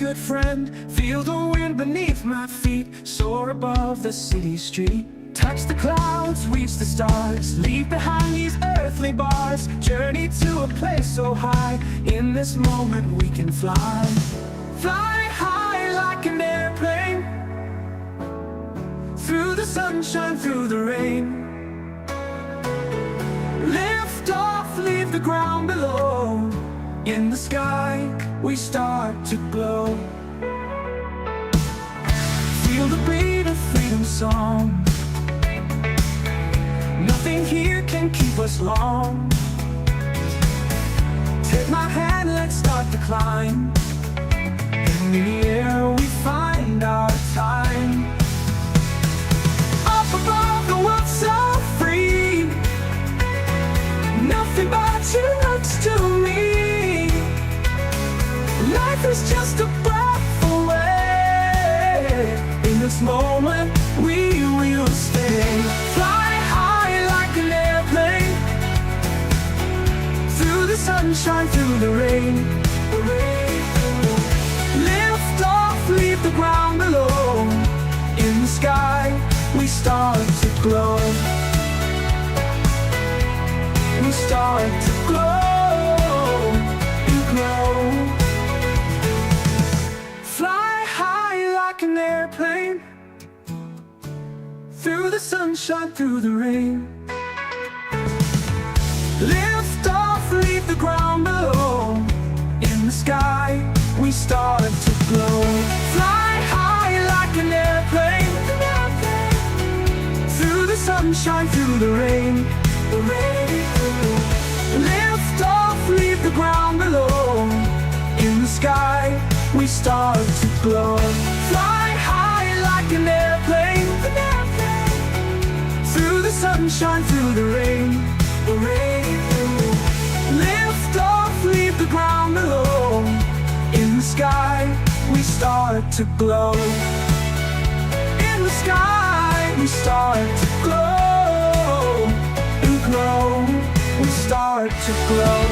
good friend. Feel the wind beneath my feet, soar above the city street. Touch the clouds, reach the stars, leave behind these earthly bars. Journey to a place so high, in this moment we can fly. Fly high like an airplane, through the sunshine, through the rain. Lift off, leave the ground below. In the sky, we start to glow. Feel the beat of freedom's song. Nothing here can keep us long. Take my hand, let's start to climb. In the air we find our time. Up above the world so free, nothing but you next to me. Life is just a breath away. In this moment we will stay. Fly high like an airplane, through the sunshine, through the rain. Lift off, leave the ground below. In the sky we start to glow. We start to glow and glow. Fly high like an airplane, through the sunshine, through the rain. Lift off, leave the ground below. In the sky we start to glow. Fly high like an airplane, through the sunshine, through the rain. Lift off, leave the ground below. In the sky we start to glow. Fly high like an airplane, through the sunshine, through the rain. Lift off, leave the ground below. In the sky we start to glow. In the sky we start to glow and glow. We start to glow.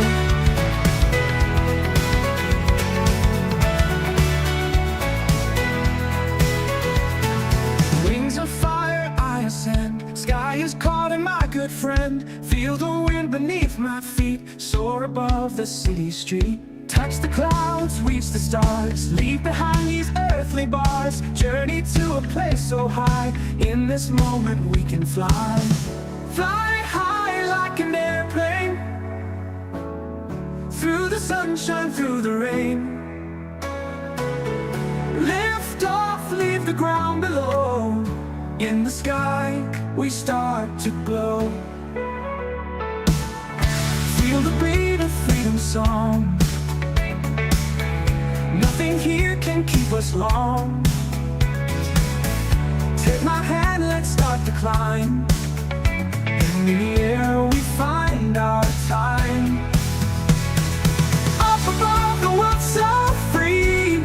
Wings of fire I ascend, sky is calling my good friend. Feel the wind beneath my feet, soar above the city street. Touch the clouds, reach the stars, leave behind these earthly bars. Journey to a place so high, in this moment we can fly. Fly high like an airplane, through the sunshine, through the rain. Lift off, leave the ground below. In the sky we start to glow. Feel the beat of freedom's song. Nothing here can keep us long. Take my hand, let's start to climb. In the air we find our time. Up above the world so free,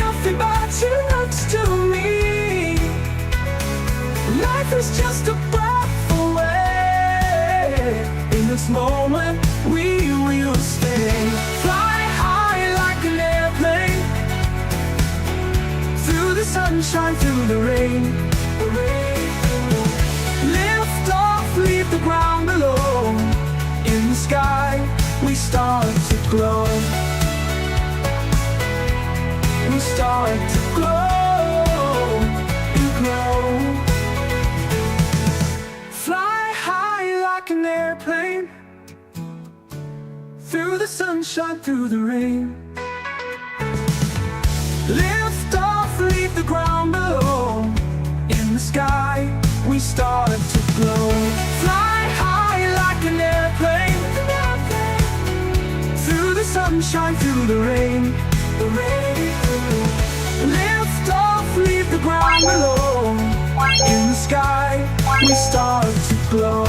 nothing but you next to me. Life is just a breath away. In this moment we will stay. Fly high like an airplane, through the sunshine, through the rain. Lift off, leave the ground below. In the sky we start to glow. We start to glow and glow. Fly high like an airplane, through the sunshine, through the rain. Lift off, leave the ground below. In the sky we start to glow. Fly high like an airplane, through the sunshine, through the rain. Lift off, leave the ground below. In the sky we start to glow.